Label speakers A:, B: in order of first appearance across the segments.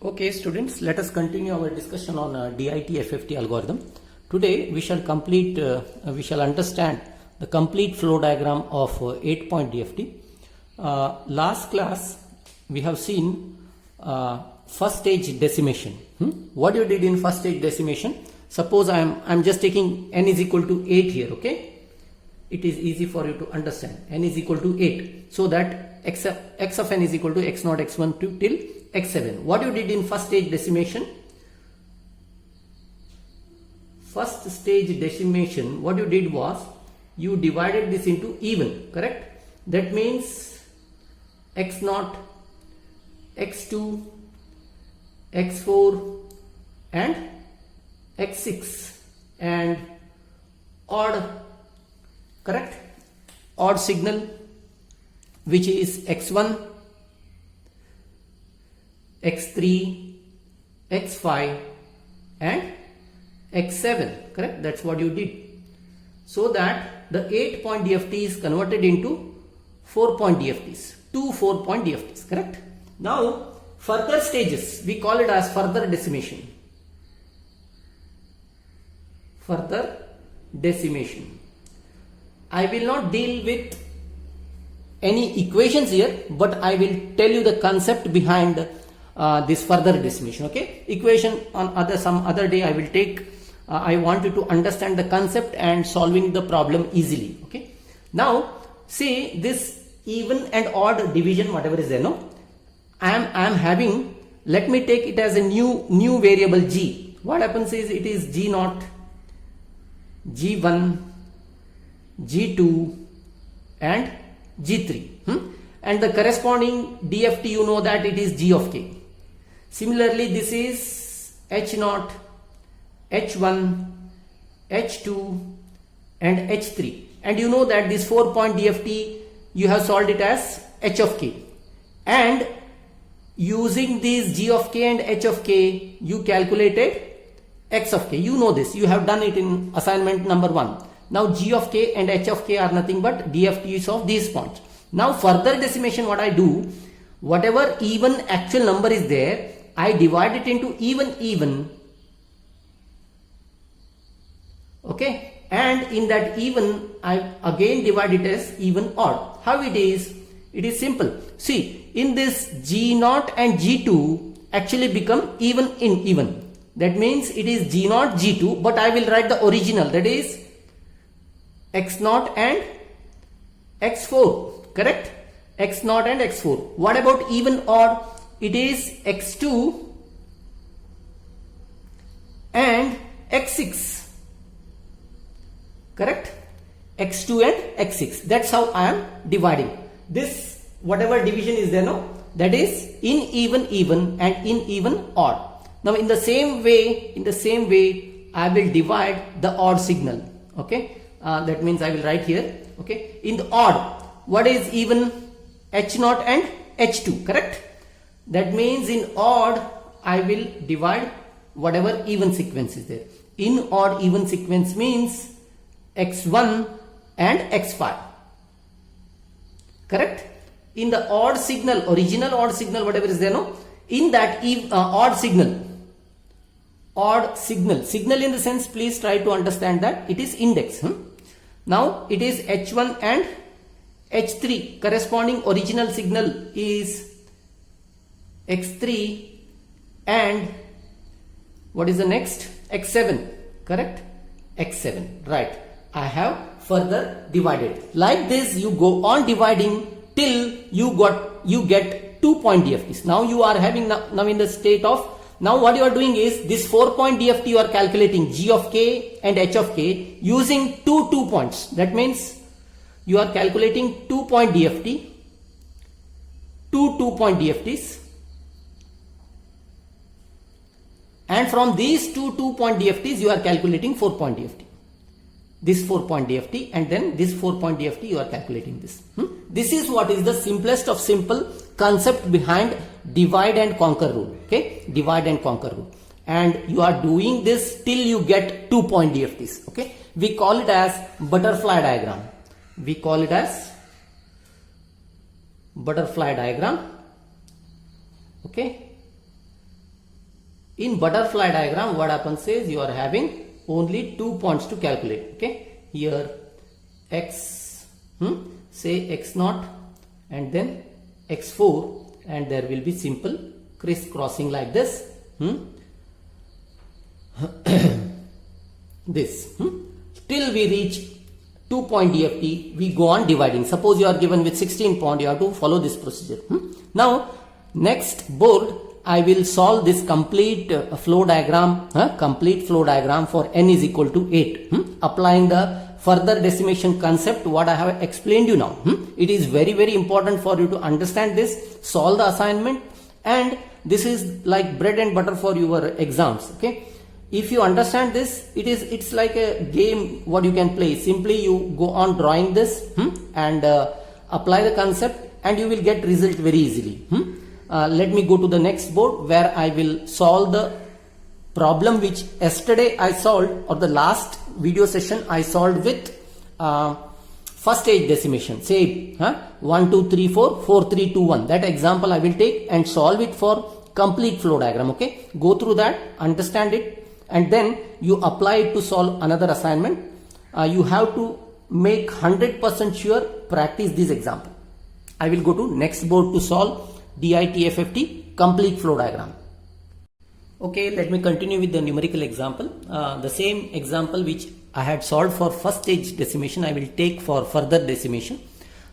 A: Okay, students, let us continue our discussion on DIT FFT algorithm. Today we shall understand the complete flow diagram of 8-point DFT. Last class we have seen first stage decimation. What you did in first stage decimation? Suppose I am just taking n is equal to 8 here. Okay, it is easy for you to understand. N is equal to 8, so that x of n is equal to x0, x1 till x7. What you did in first stage decimation? First stage decimation, what you did was you divided this into even, correct? That means x0, x2, x4 and x6 and odd, correct? Odd signal, which is x1, x3, x5 and x7, correct? That's what you did. So that the 8-point DFT is converted into 4-point DFTs, two 4-point DFTs, correct? Now further stages, we call it as further decimation. Further decimation. I will not deal with any equations here, but I will tell you the concept behind this further decimation. Okay, equation on some other day I will take. I want you to understand the concept and solving the problem easily. Okay, now see this even and odd division, whatever is there, no, I am having, let me take it as a new variable g. What happens is it is g0, g1, g2 and g3, and the corresponding DFT, you know that it is g of k. Similarly, this is h0, h1, h2 and h3, and you know that this 4-point DFT you have solved it as h of k, and using these g of k and h of k you calculated x of k. You know this, you have done it in assignment number 1. Now g of k and h of k are nothing but DFTs of these points. Now further decimation, what I do, whatever even actual number is there, I divide it into even, okay, and in that even I again divide it as even odd. How it is? It is simple. See, in this g0 and g2 actually become even in even. That means it is g0, g2, but I will write the original, that is x0 and x4, correct? x0 and x4. What about even odd? It is x2 and x6, correct? x2 and x6. That's how I am dividing this. Whatever division is there, no, that is in even and in even odd. Now in the same way I will divide the odd signal. Okay, that means I will write here. Okay, in the odd, what is even? h0 and h2, correct? That means in odd I will divide whatever even sequence is there. In odd even sequence means x1 and x5, correct? In the odd signal, original odd signal, whatever is there, no, in that odd signal in the sense, please try to understand that it is index. Now it is h1 and h3, corresponding original signal is x3 and what is the next? x7, correct? x7, right? I have further divided. Like this you go on dividing till you get 2-point DFTs. Now you are having now in the state of, now what you are doing is this 4-point DFT you are calculating g of k and h of k using two points. That means you are calculating 2-point DFT, two 2-point DFTs, and from these two 2-point DFTs you are calculating 4-point DFT. This 4-point DFT and then this 4-point DFT you are calculating this. This is what is the simplest of simple concept behind divide and conquer rule. Okay, divide and conquer rule, and you are doing this till you get 2-point DFTs. Okay, we call it as butterfly diagram. We call it as butterfly diagram. Okay, In butterfly diagram, what happens is you are having only 2 points to calculate. Okay, here x, say x0 and then x4, and there will be simple crisscrossing like this. This till we reach 2 point DFT, we go on dividing. Suppose you are given with 16 point, you have to follow this procedure. Now next board, I will solve this complete flow diagram, for n is equal to 8, applying the further decimation concept what I have explained you now. It is very very important for you to understand this, solve the assignment, and this is like bread and butter for your exams. Okay, if you understand this, it's like a game what you can play. Simply you go on drawing this and apply the concept, and you will get result very easily. Let me go to the next board where I will solve the problem which yesterday I solved, or the last video session I solved with first stage decimation. Say 1 2 3 4 4 3 2 1. That example I will take and solve it for complete flow diagram. Okay, go through that, understand it, and then you apply it to solve another assignment. You have to make 100% sure practice this example. I will go to next board to solve DITFFT complete flow diagram. Okay, let me continue with the numerical example. The same example which I had solved for first stage decimation, I will take for further decimation.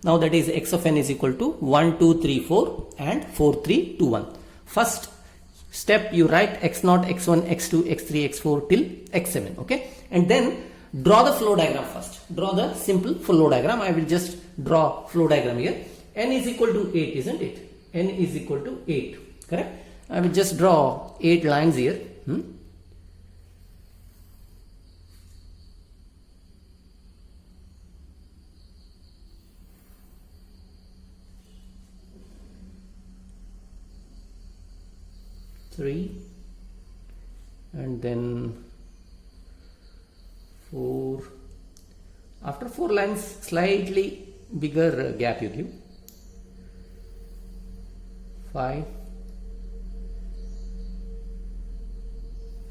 A: Now that is x of n is equal to 1 2 3 4 and 4 3 2 1. First step, you write x0, x1, x2, x3, x4 till x7. Okay, and then draw the flow diagram first. Draw the simple flow diagram. I will just draw flow diagram here. N is equal to 8, isn't it? N is equal to 8, correct? I will just draw 8 lines here. Three, and then 4. After 4 lines, slightly bigger gap you give. 5,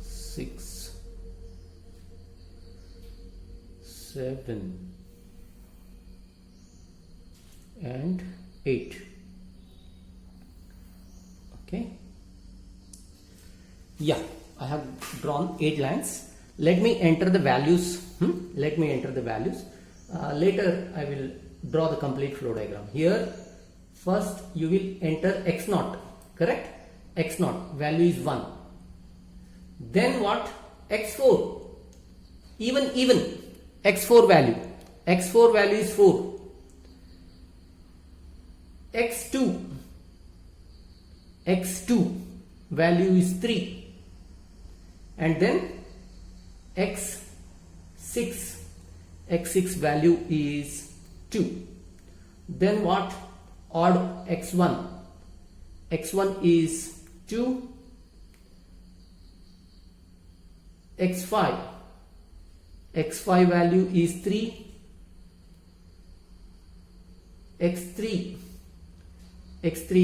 A: 6, 7 and 8. Okay, yeah, I have drawn 8 lines. Let me enter the values. Let me enter the values. Later I will draw the complete flow diagram. Here first you will enter x0, correct? X0 value is 1. Then what? X4, even x4 value is 4. x2 value is 3, and then x6 value is 2. Then what? Odd x1 is 2. x5 value is 3. x3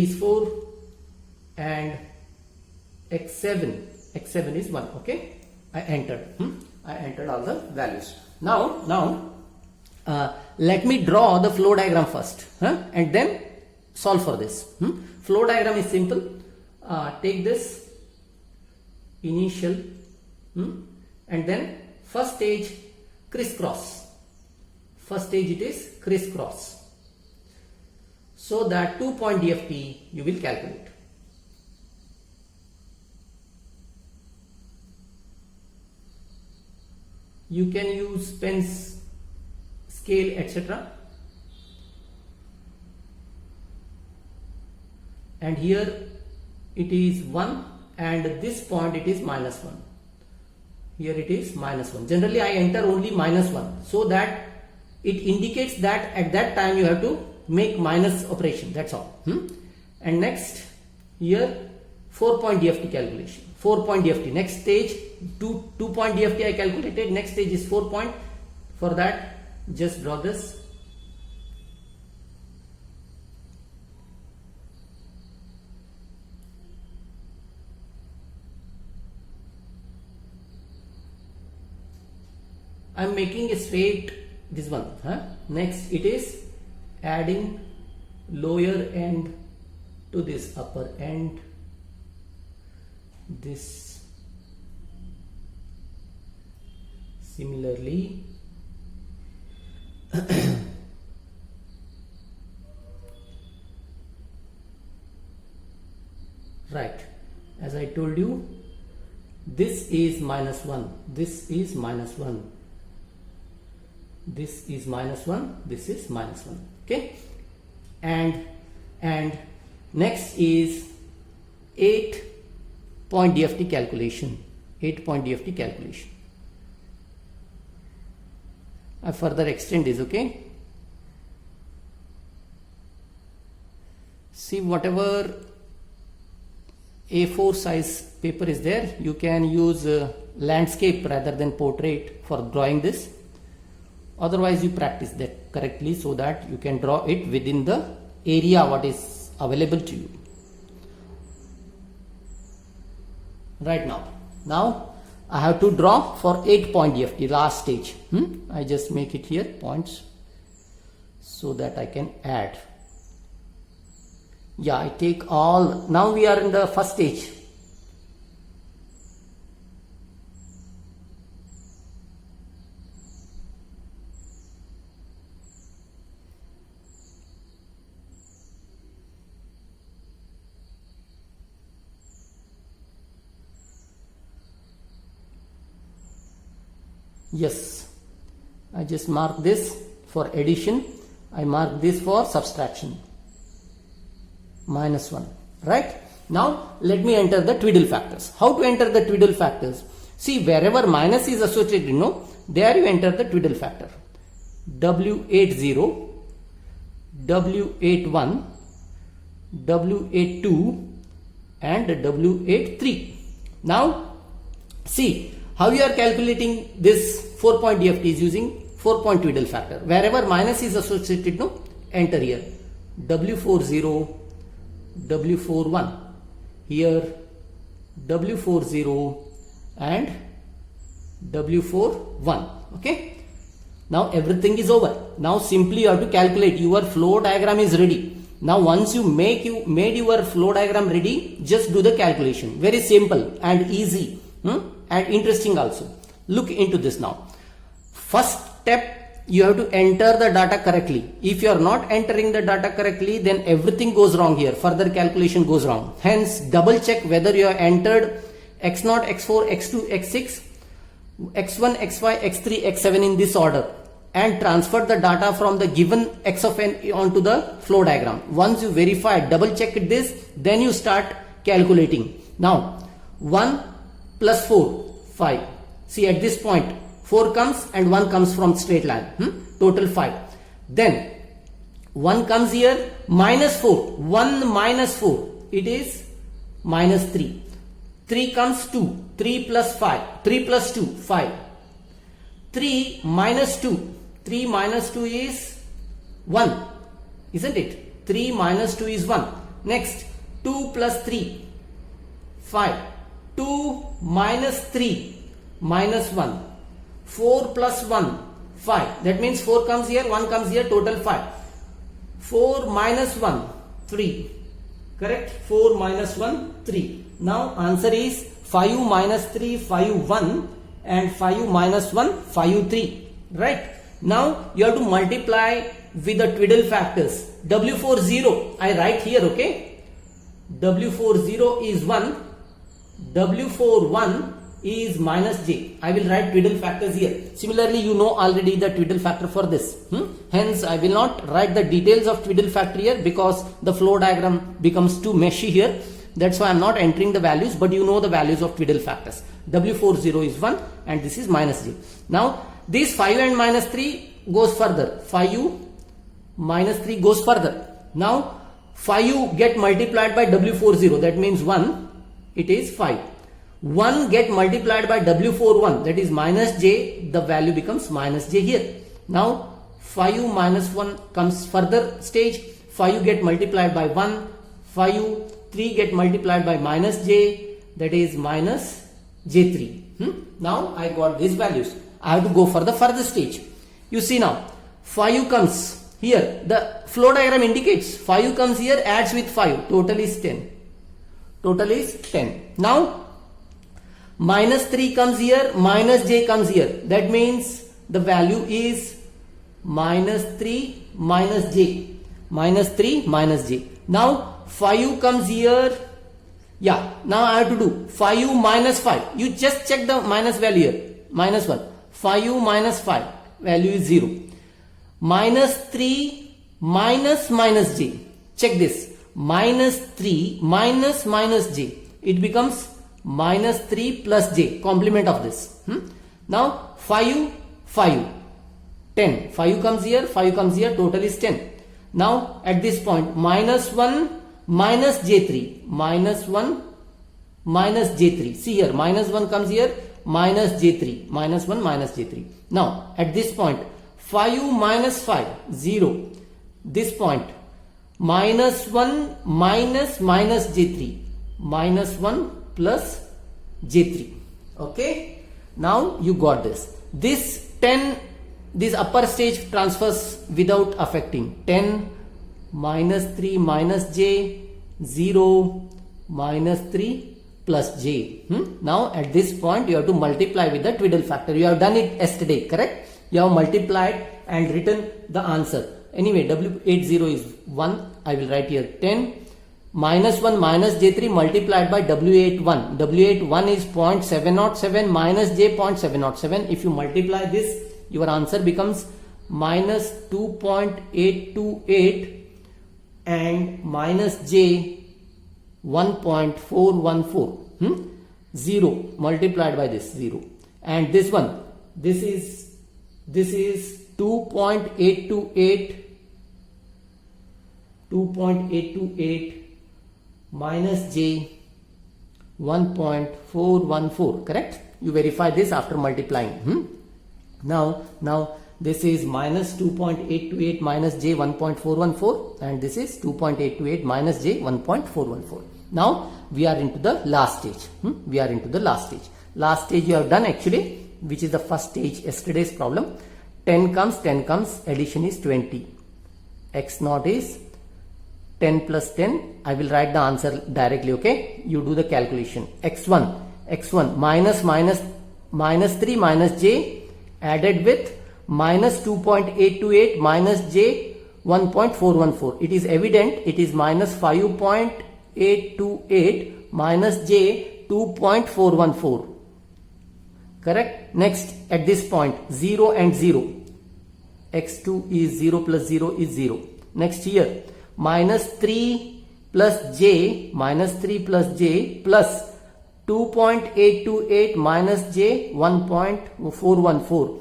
A: is 4, and x7 is 1. Okay, I entered all the values. Now let me draw the flow diagram first, and then solve for this. Flow diagram is simple. Take this initial, and then first stage crisscross. First stage it is crisscross, so that 2 point DFT you will calculate. You can use pens, scale, etc. And here it is 1, and this point it is -1. Here it is -1. Generally I enter only -1, so that it indicates that at that time you have to make minus operation, that's all. And next here 4 point DFT calculation. 4 point DFT, next stage 2 point DFT I calculated, next stage is 4 point. For that just draw this. I'm making a straight this one. Next it is adding lower end to this upper end, this similarly right, as I told you, this is -1, this is -1, this is -1, this is -1. Okay, and next is 8-point DFT calculation. 8-point DFT calculation. I further extend this. Okay, see, whatever A4 size paper is there, you can use landscape rather than portrait for drawing this. Otherwise you practice that correctly so that you can draw it within the area what is available to you. Right now I have to draw for 8-point DFT, last stage. I just make it here points so that I can add. Yeah, I take all. Now we are in the first stage. Yes, I just mark this for addition, I mark this for subtraction. -1. Right? Now let me enter the twiddle factors. How to enter the twiddle factors? See, wherever minus is associated, there you enter the twiddle factor. W80, W81, W82 and W83. Now see how you are calculating this 4-point DFT is using 4-point twiddle factor. Wherever minus is associated, enter here W40, W41, here W40 and W41. Okay, now everything is over. Now simply you have to calculate. Your flow diagram is ready. Now once you made your flow diagram ready, just do the calculation. Very simple and easy and interesting also. Look into this now. First step, you have to enter the data correctly. If you are not entering the data correctly, then everything goes wrong here. Further calculation goes wrong. Hence, double check whether you have entered x0, x4, x2, x6, x1, x5, x3, x7 in this order and transfer the data from the given x of n onto the flow diagram. Once you verify, double check this, then you start calculating. Now, 1 plus 4, 5. See, at this point, 4 comes and 1 comes from straight line. Total 5. Then 1 comes here, minus 4. 1 minus 4. It is minus 3. 3 comes 2. 3 plus 5. 3 plus 2. 5. 3 minus 2. 3 minus 2 is 1. Isn't it? 3 minus 2 is 1. Next, 2 plus 3. 5. 2 minus 3. Minus 1. 4 plus 1, 5. That means 4 comes here, 1 comes here, total 5. 4 minus 1, 3. Correct? 4 minus 1, 3. Now answer is 5 minus 3, 5, 1 and 5 minus 1, 5, 3. Right? Now you have to multiply with the twiddle factors. W40, I write here, okay? W40 is 1. W41 is minus j. I will write twiddle factors here. Similarly, you know already the twiddle factor for this. Hence, I will not write the details of twiddle factor here because the flow diagram becomes too messy here. That's why I am not entering the values, but you know the values of twiddle factors. W40 is 1 and this is minus j. Now, this 5 and minus 3 goes further. 5 minus 3 goes further. Now, 5 get multiplied by W40. That means 1. It is 5. 1 get multiplied by W41, that is minus j, the value becomes minus j here. Now 5 minus 1 comes further stage, 5 get multiplied by 1, 5, 3 get multiplied by minus j, that is minus j3. Now I got these values. I have to go for the further stage. You see now, 5 comes here. The flow diagram indicates 5 comes here, adds with 5. Total is 10. Total is 10. Now, minus 3 comes here, minus j comes here. That means the value is minus 3 minus j. Minus 3 minus j. Now, 5 comes here. Yeah, now I have to do 5 minus 5. You just check the minus value here. Minus 1. 5 minus 5. Value is 0. Minus 3 minus minus j. Check this. Minus 3 minus minus j. It becomes minus 3 plus j. Complement of this. Now 5, 5. 10. 5 comes here, 5 comes here. Total is 10. Now at this point, minus 1 minus j3. Minus 1 minus j3. See here, minus 1 comes here, minus j3. Minus 1 minus j3. Now at this point, 5 minus 5, 0. This point, minus 1 minus minus j3. Minus 1 plus j3. Okay. Now you got this. This 10, this upper stage transfers without affecting. 10 minus 3 minus j, 0 minus 3 plus j. Now at this point you have to multiply with the twiddle factor. You have done it yesterday, correct? You have multiplied and written the answer. Anyway, W80 is 1. I will write here 10 minus 1 minus j3 multiplied by W81. W81 is 0.707 minus j 0.707. If you multiply this, your answer becomes minus 2.828 and minus j 1.414. 0 multiplied by this 0. And this one, this is 2.828 minus j 1.414. Correct? You verify this after multiplying. Now this is minus 2.828 minus j 1.414 and this is 2.828 minus j 1.414. Now we are into the last stage. We are into the last stage. Last stage you have done actually, which is the first stage, yesterday's problem. 10 comes, addition is 20. X naught is 10 plus 10. I will write the answer directly, okay? You do the calculation. X1 minus 3 minus j added with minus 2.828 minus j 1.414. It is evident it is minus 5.828 minus j 2.414. Correct? Next, at this point, 0 and 0. X2 is 0 plus 0 is 0. Next here, minus 3 plus j plus 2.828 minus j 1.414.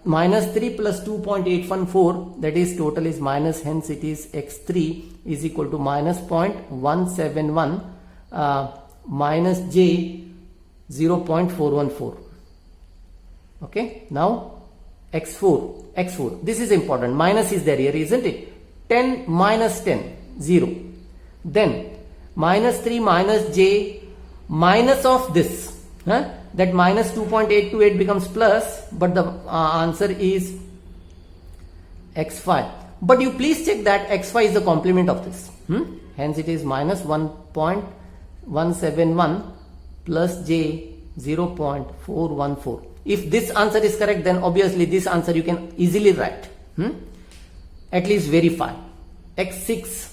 A: Minus 3 plus 2.814, that is total is minus, hence it is x3 is equal to minus 0.171 minus j 0.414. Okay, now x4, this is important, minus is there here, isn't it? 10 minus 10, 0. Then minus 3 minus j minus of this, that minus 2.828 becomes plus, but the answer is x5. But you please check that x5 is the complement of this. Hence it is minus 1.171 plus j 0.414. If this answer is correct, then obviously this answer you can easily write. At least verify. X6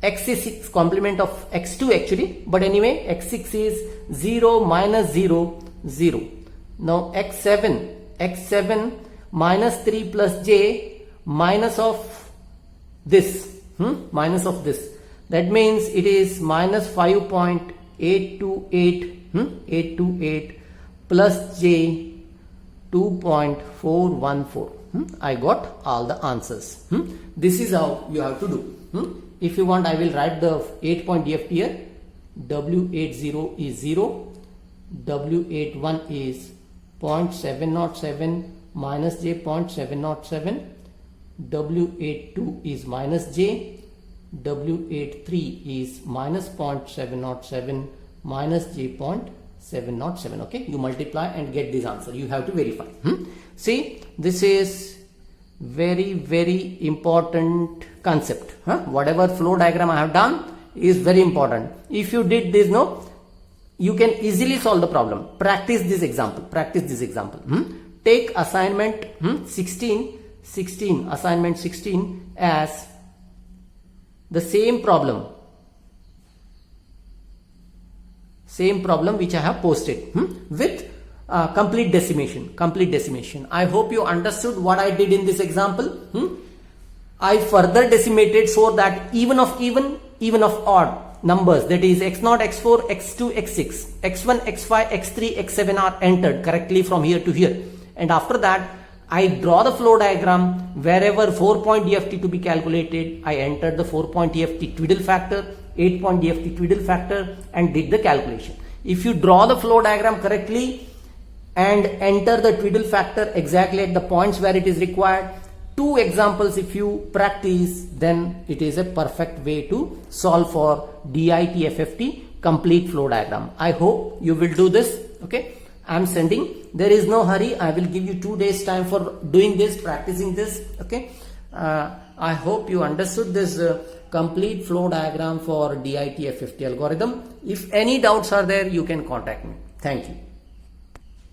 A: is complement of x2 actually, but anyway x6 is 0 minus 0, 0. Now x7 minus 3 plus j minus of this, that means it is minus 5.828 plus j 2.414. I got all the answers. This is how you have to do. If you want, I will write the 8-point DFT here. W80 is 0, W81 is 0.707 minus j 0.707, W82 is minus j, W83 is minus 0.707 minus j 707. Okay, you multiply and get this answer. You have to verify. See, this is very important concept. Whatever flow diagram I have done is very important. If you did this, no, you can easily solve the problem. Practice this example. Take assignment 16 assignment 16 as the same problem which I have posted with complete decimation. I hope you understood what I did in this example. I further decimated so that even of odd numbers, that is x0, x4, x2, x6, x1, x5, x3, x7 are entered correctly from here to here, and after that I draw the flow diagram. Wherever 4-point DFT to be calculated, I entered the 4-point DFT twiddle factor, 8-point DFT twiddle factor, and did the calculation. If you draw the flow diagram correctly and enter the twiddle factor exactly at the points where it is required, 2 examples if you practice, then it is a perfect way to solve for DIT-FFT complete flow diagram. I hope you will do this. Okay, I am sending. There is no hurry. I will give you 2 days time for doing this, practicing this. Okay, I hope you understood this complete flow diagram for DIT-FFT algorithm. If any doubts are there, you can contact me. Thank you.